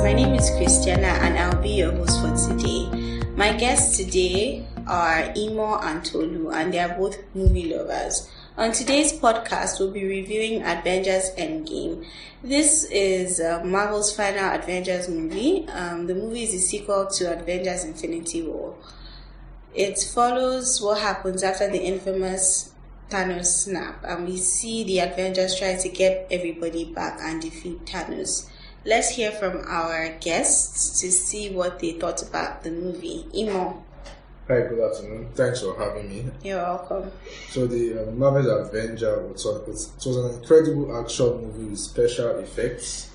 My name is Christiana and I'll be your host for today. My guests today are Imo and Tolu, and they are both movie lovers. On today's podcast, we'll be reviewing Avengers Endgame. This is Marvel's final Avengers movie. The movie is a sequel to Avengers Infinity War. It follows what happens after the infamous Thanos snap, and we see the Avengers try to get everybody back and defeat Thanos. Let's hear from our guests to see what they thought about the movie. Imo. Hi, good afternoon. Thanks for having me. You're welcome. So the Marvel's Avengers was an incredible action movie with special effects.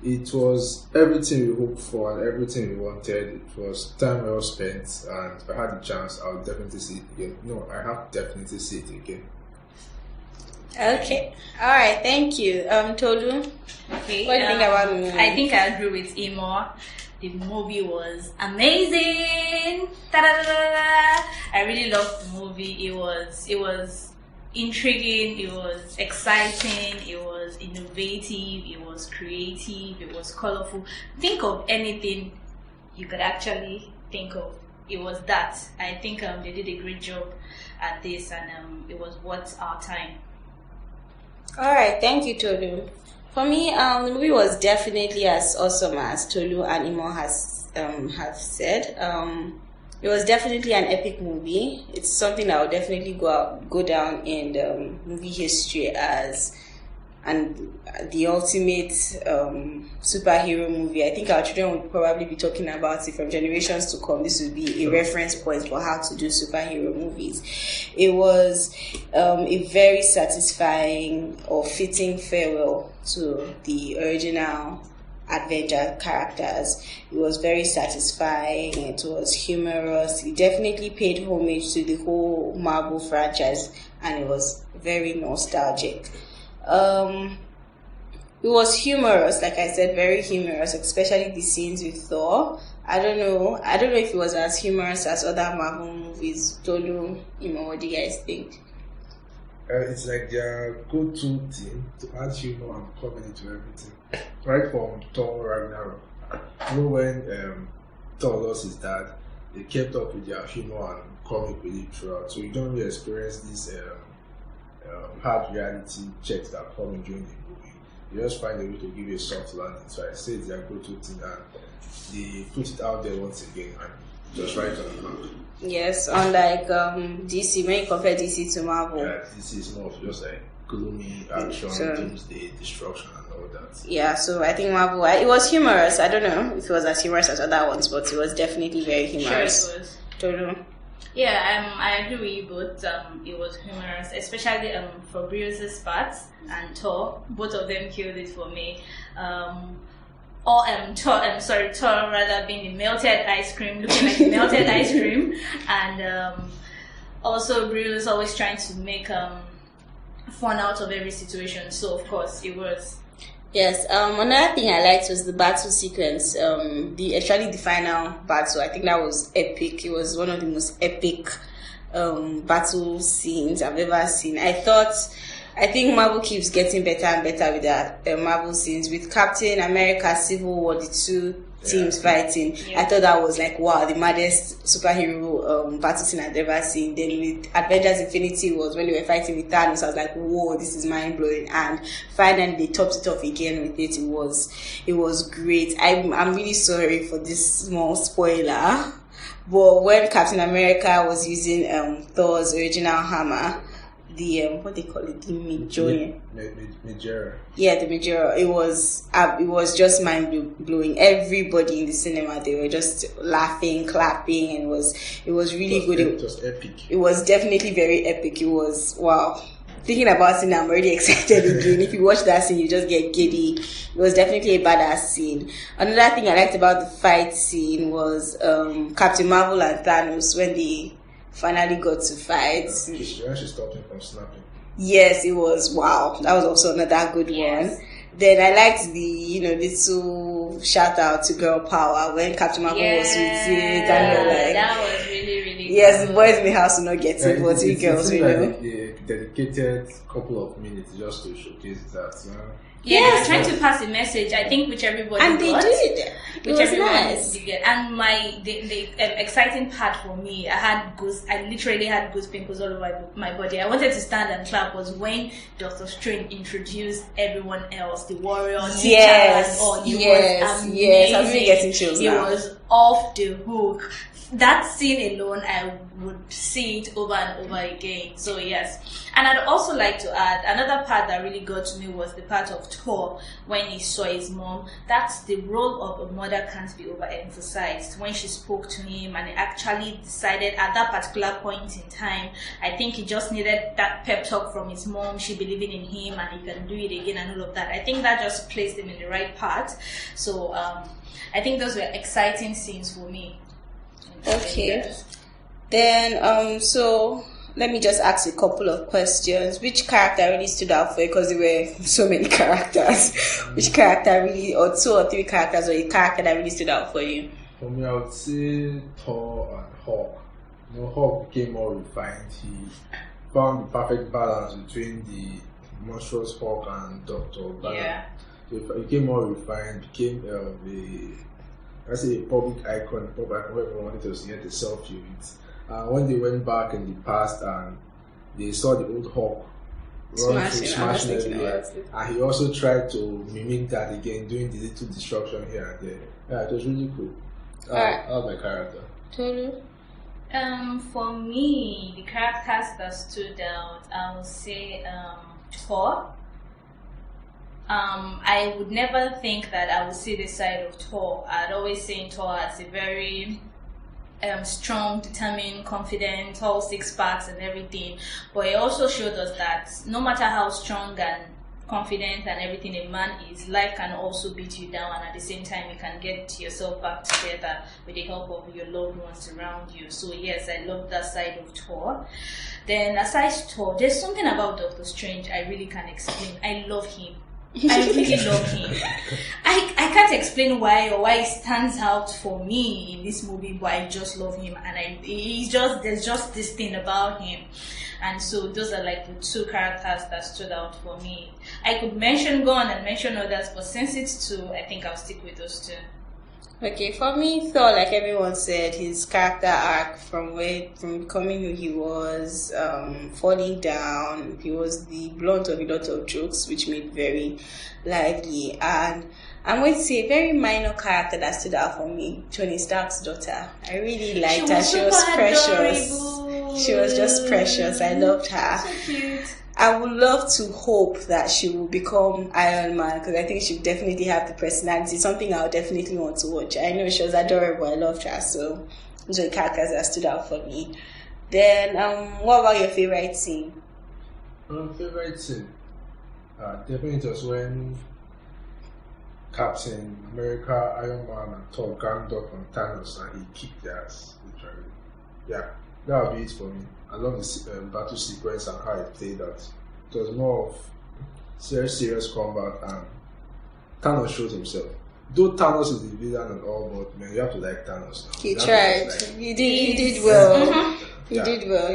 It was everything we hoped for and everything we wanted. It was time well spent, and if I had the chance, I would definitely see it again. No, I have to definitely see it again. Okay. All right. Thank you. Tolu. Okay. What do you think about the movie? I think I agree with Imo. The movie was amazing. Ta-da-da-da-da. I really loved the movie. It was intriguing. It was exciting. It was innovative. It was creative. It was colorful. Think of anything you could actually think of. It was that. I think they did a great job at this, and it was worth our time. All right, thank you, Tolu. For me, the movie was definitely as awesome as Tolu and Imo have said. It was definitely an epic movie. It's something that will definitely go down in the movie history as the ultimate superhero movie. I think our children would probably be talking about it from generations to come. This would be a reference point for how to do superhero movies. It was a very satisfying or fitting farewell to the original Avenger characters. It was very satisfying. It was humorous. It definitely paid homage to the whole Marvel franchise, and it was very nostalgic. It was humorous, like I said, very humorous, especially the scenes with Thor. I don't know if it was as humorous as other Marvel movies. Tolu, what do you guys think? It's like their go-to thing to add humor and comedy to everything. Right from Thor Ragnarok. When Thor lost his dad, they kept up with their humor and comic relief throughout. So you don't really experience these hard reality checks that come in during the movie. You just find a way to give you a soft landing. So I say it's their go-to thing, and they put it out there once again and just right on the mark. Yes, unlike DC, when you compare DC to Marvel. Yeah, DC is more of just like gloomy action, doomsday, destruction, and all that. Yeah, so I think Marvel, it was humorous. I don't know if it was as humorous as other ones, but it was definitely very humorous. Sure, it was. Tolu. Yeah, I agree with you both. It was humorous, especially for Bruce's part and Thor. Both of them killed it for me. Thor rather being the melted ice cream, looking like the melted ice cream, and also Bruce always trying to make fun out of every situation. So of course it was. Yes, another thing I liked was the battle sequence. The final battle. I think that was epic. It was one of the most epic battle scenes I've ever seen. I think Marvel keeps getting better and better with that Marvel scenes. With Captain America Civil War, the two teams fighting. Yeah. I thought that was like, wow, the maddest superhero battle scene I've ever seen. Then with Avengers Infinity Wars, when they were fighting with Thanos, I was like, whoa, this is mind blowing. And finally they topped it off again with it. It was great. I'm really sorry for this small spoiler, but when Captain America was using Thor's original hammer, the what they call it, the Majora. Yeah, the Majora. It was just mind blowing. Everybody in the cinema, they were just laughing, clapping, and it was really good. It was epic. It was definitely very epic. It was wow. Thinking about it now, I'm already excited again. If you watch that scene, you just get giddy. It was definitely a badass scene. Another thing I liked about the fight scene was Captain Marvel and Thanos when they finally got to fight. She stopped him from snapping. Yes, it was wow. That was also another good one. Then I liked the little shout out to girl power when Captain Marvel was with it, and you're like, that was really, really yes, the boys in the house will not get it, but we girls, like a dedicated couple of minutes just to showcase that. Yeah, Yes. they were trying to pass a message, I think, which everybody And they got. did. It Which was everyone nice. did get. And the exciting part for me, I literally had goose pimples all over my body. I wanted to stand and clap was when Doctor Strange introduced everyone else, the warriors, Yes, and all. It yes, was amazing. yes. I'm really getting chills It now. was off the hook. That scene alone, I would see it over and over again. So yes. And I'd also like to add, another part that really got to me was the part of Thor when he saw his mom. That's the role of a mother can't be overemphasized. When she spoke to him and he actually decided at that particular point in time, I think he just needed that pep talk from his mom, she believing in him and he can do it again and all of that. I think that just placed him in the right path. So I think those were exciting scenes for me. Okay. Then, so let me just ask a couple of questions. Which character really stood out for you? Because there were so many characters. Which character really, or 2 or 3 characters, or a character that really stood out for you? For me, I would say Thor and Hulk. You know, Hulk became more refined. He found the perfect balance between the monstrous Hulk and Doctor Banner. Yeah. So he became more refined, became a public icon, where everyone wanted to get a selfie with. When they went back in the past and they saw the old Hulk smashing everywhere, and he also tried to mimic that again, doing the little destruction here and there. Yeah, it was really cool. That was my character. Tolu? For me, the characters that stood out, I would say Thor. I would never think that I would see this side of Thor. I'd always seen Thor as a very strong, determined, confident, all 6 packs and everything. But it also showed us that no matter how strong and confident and everything a man is, life can also beat you down, and at the same time you can get yourself back together with the help of your loved ones around you. So yes, I love that side of Thor. Then aside Thor, there's something about Doctor Strange I really can't explain. I love him. I really love him. I can't explain why or why he stands out for me in this movie, but I just love him, and there's just this thing about him. And so those are like the 2 characters that stood out for me. I could go on and mention others, but since it's 2, I think I'll stick with those 2. Okay, for me, Thor, like everyone said, his character arc from becoming who he was, falling down, he was the blunt of a lot of jokes, which made very lively. And I'm going to say a very minor character that stood out for me, Tony Stark's daughter. I really liked her. She was precious. Adorable. She was just precious. I loved her. So cute. I would love to hope that she will become Iron Man, because I think she definitely have the personality. Something I would definitely want to watch. I know she was adorable. I loved her. So those are the characters that stood out for me. Then, what about your favorite scene? Favorite scene? Definitely it was when Captain America, Iron Man, and Thor ganged up on Thanos and he kicked their ass, literally. Yeah, that would be it for me. I love the battle sequence and how it played out. It was more of serious combat, and Thanos showed himself. Though Thanos is the villain and all, but man, you have to like Thanos now. He tried. He did well. He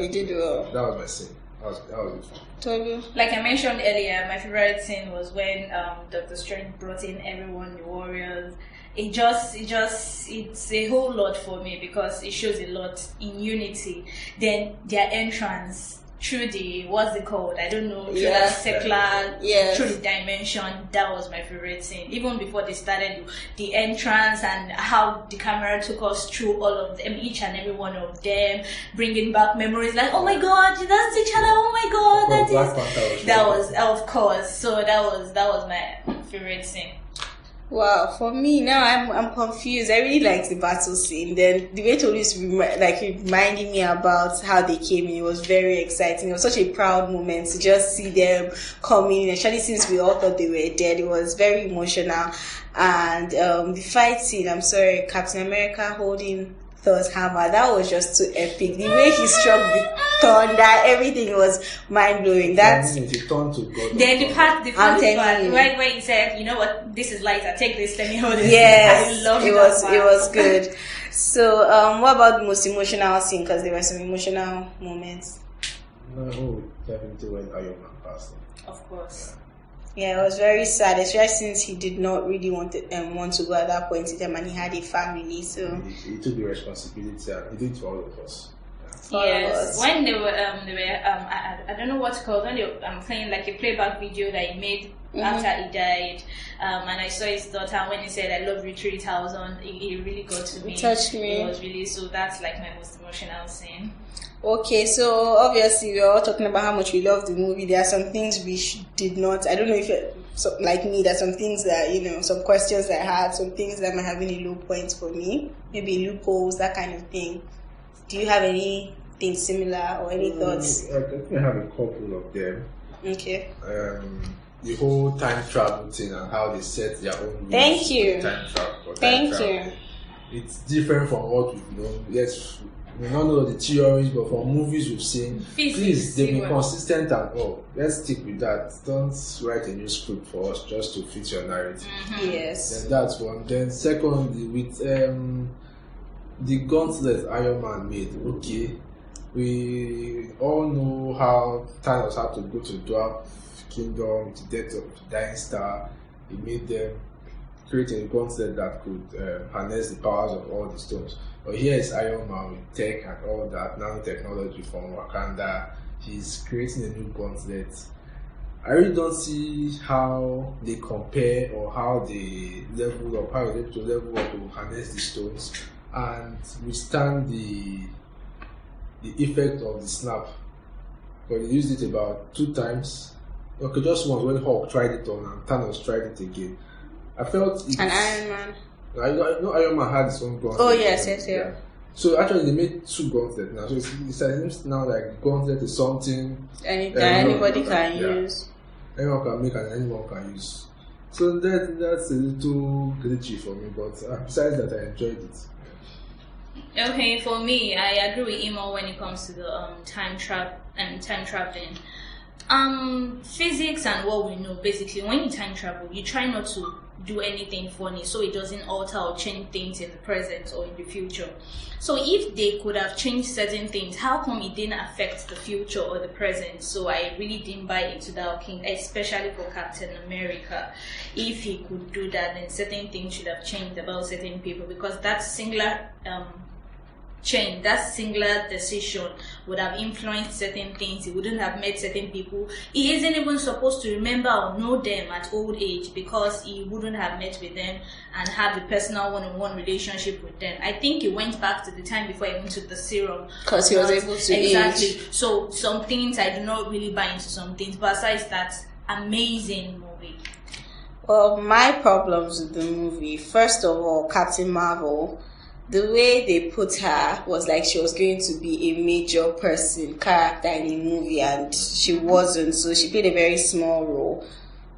did well. That was my scene. That was it. Tolu? Like I mentioned earlier, my favorite scene was when Doctor Strange brought in everyone, the warriors. It's a whole lot for me because it shows a lot in unity. Then their entrance through the, what's it called? I don't know, through that Sekere, through the dimension, that was my favorite scene. Even before they started the entrance and how the camera took us through all of them, each and every one of them, bringing back memories like, oh my god, that's each other, oh my god, that was, of course. So that was my favorite scene. Wow, for me now I'm confused. I really liked the battle scene. Then the way Tolu used to reminding me about how they came in, it was very exciting. It was such a proud moment to just see them coming, especially since we all thought they were dead. It was very emotional. And the fight scene, I'm sorry, Captain America holding Thor's hammer, that was just too epic. The way he struck the thunder, everything was mind blowing. That's he turned to God. Then the funny part where he said, you know what, this is lighter, take this, let me hold this. Yes, I love it was good. So what about the most emotional scene? Because there were some emotional moments. No, definitely when Iron Man passed. Of course. Yeah, it was very sad, especially since he did not really want to go at that point in time, and he had a family. So He took the responsibility and he did it for all of us. Yes, when I don't know what's called, when they playing like a playback video that he made after he died, and I saw his daughter, when he said I love you 3,000, it really got to me. It touched me. It was really, so that's like my most emotional scene. Okay, so obviously we're all talking about how much we love the movie. There are some things we did not. I don't know if like me, there's some things that some questions that I had, some things that might have been a low point for me, maybe loopholes, that kind of thing. Do you have anything similar or any thoughts? I think I have a couple of them. Okay. The whole time travel thing and how they set their own rules. Thank you. Thank you. It's different from what we've known. Yes, we don't know the theories, but from movies we've seen, please, they've been consistent and let's stick with that. Don't write a new script for us just to fit your narrative. Yes. Then that's one. Then secondly, with the gauntlet Iron Man made, okay, we all know how Thanos had to go to Dwarf Kingdom, the death of the Dying Star. He made them create a gauntlet that could harness the powers of all the stones. But here is Iron Man with tech and all that, nanotechnology from Wakanda. He's creating a new gauntlet. I really don't see how they compare or how they level up, how they're able to level up to harness the stones and withstand the effect of the snap. But they used it about 2 times. Okay, just once when Hulk tried it on and Thanos tried it again. I felt it's... And Iron Man. I know Iron Man had his own gauntlet. Oh yes. So actually they made 2 gauntlets now. So it's now like the gauntlet is something anybody can use. Anyone can make and anyone can use. So that's a little glitchy for me, but besides that I enjoyed it. Okay, for me, I agree with Imo when it comes to the time traveling. Physics and what we know, basically, when you time travel, you try not to do anything funny so it doesn't alter or change things in the present or in the future. So if they could have changed certain things, how come it didn't affect the future or the present? So I really didn't buy into that, especially for Captain America. If he could do that, then certain things should have changed about certain people, because that singular decision would have influenced certain things. He wouldn't have met certain people. He isn't even supposed to remember or know them at old age, because he wouldn't have met with them and had the personal one-on-one relationship with them. I think he went back to the time before he even took the serum, because he was able to age. So some things I do not really buy into, some things, but besides that, amazing movie. Well, my problems with the movie, first of all, Captain Marvel, the way they put her was like she was going to be a major character in the movie, and she wasn't. So she played a very small role.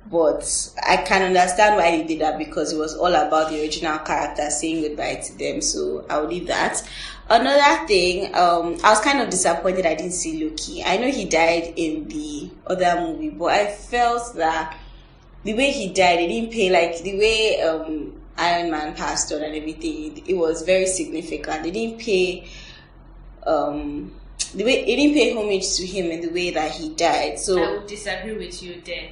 But I can understand why they did that, because it was all about the original character saying goodbye to them. So I'll leave that. Another thing, I was kind of disappointed I didn't see Loki. I know he died in the other movie, but I felt that the way he died, it didn't pay, like the way Iron Man passed on and everything, it was very significant. They didn't pay homage to him in the way that he died. So I would disagree with you there.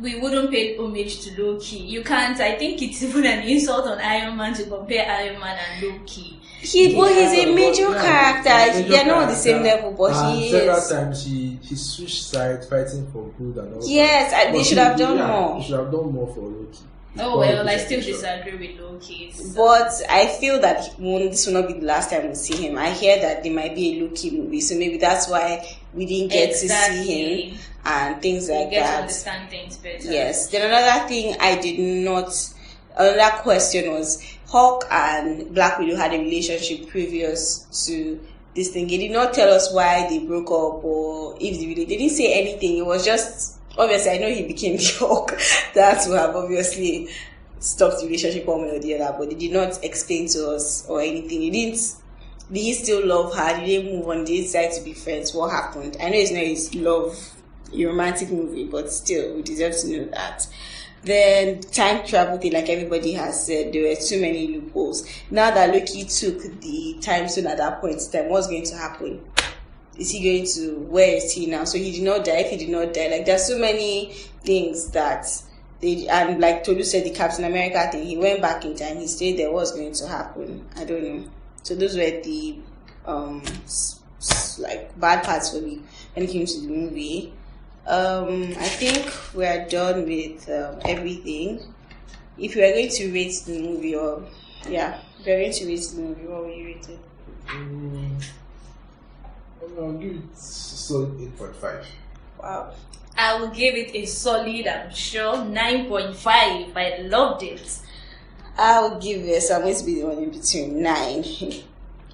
We wouldn't pay homage to Loki. You can't. I think it's even an insult on Iron Man to compare Iron Man and Loki. He's a major character. They're not on the same level, but he several is. Several times he switched sides, fighting for good and all. Yes, that. they should have done more. They should have done more for Loki. Oh well, I still disagree with Loki. So. But I feel that this will not be the last time we see him. I hear that there might be a Loki movie, so maybe that's why we didn't get to see him and things like that. Get to understand things better. Yes. Then another thing another question was, Hulk and Black Widow had a relationship previous to this thing. They did not tell us why they broke up or if they didn't say anything. It was just, obviously I know he became the Hulk. That would have obviously stopped the relationship one way or the other, but they did not explain to us or anything. Did he still love her? Did they move on? Did they decide to be friends? What happened? I know it's not his love, a romantic movie, but still we deserve to know that. Then time travel thing, like everybody has said, there were too many loopholes. Now that Loki took the time stone at that point in time, what's going to happen? is he going to, where is he now? So he did not die. If he did not die, like there's so many things that they, and like Tolu said, the Captain America thing, he went back in time, he stayed there, what's going to happen? I don't know. So those were the like bad parts for me when it came to the movie. I think we are done with everything. If you are going to rate the movie, or if you are going to rate the movie, what will you rate it? I'll give it solid 8.5. Wow. I will give it a solid, I'm sure, 9.5. I loved it. I'll give it, so I'm going to be the one in between 9.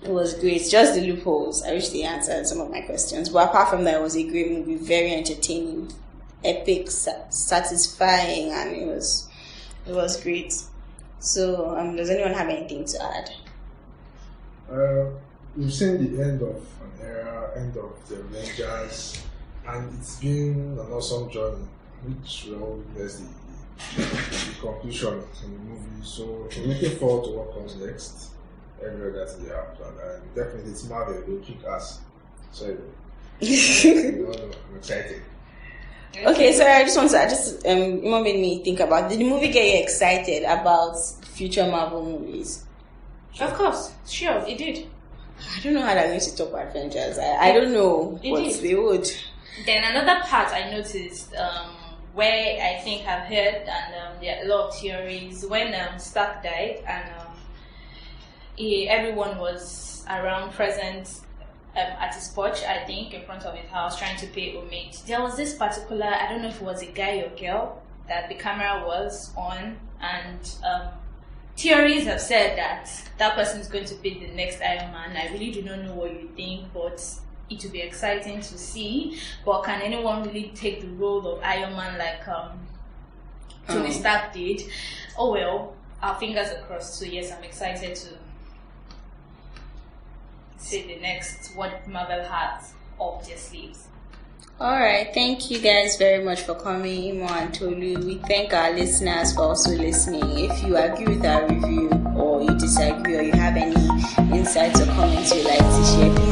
It was great. Just the loopholes. I wish they answered some of my questions. But apart from that, it was a great movie, very entertaining, epic, satisfying, and it was great. So, does anyone have anything to add? We've seen the end of an era, end of the Avengers, and it's been an awesome journey, which there's the conclusion in the movie. So we're looking forward to what comes next. Every other thing they have planned, and definitely it's Marvel, they'll kick ass. So I'm excited. Okay, sorry, I just Emma made me think about, did the movie get you excited about future Marvel movies? Of course, sure, it did. I don't know how they're going to talk about Avengers. I don't know what they would. Then another part I noticed, where I think I've heard, and there are a lot of theories, when Stark died and everyone was around present at his porch, I think, in front of his house, trying to pay homage. There was this particular, I don't know if it was a guy or girl, that the camera was on, and theories have said that that person is going to be the next Iron Man. I really do not know what you think, but it will be exciting to see. But can anyone really take the role of Iron Man like Tony Stark did? Oh well, our fingers are crossed. So yes, I'm excited to see the next what Marvel has up their sleeves. Alright, thank you guys very much for coming, Imo and Tolu. We thank our listeners for also listening. If you agree with our review, or you disagree, or you have any insights or comments you'd like to share,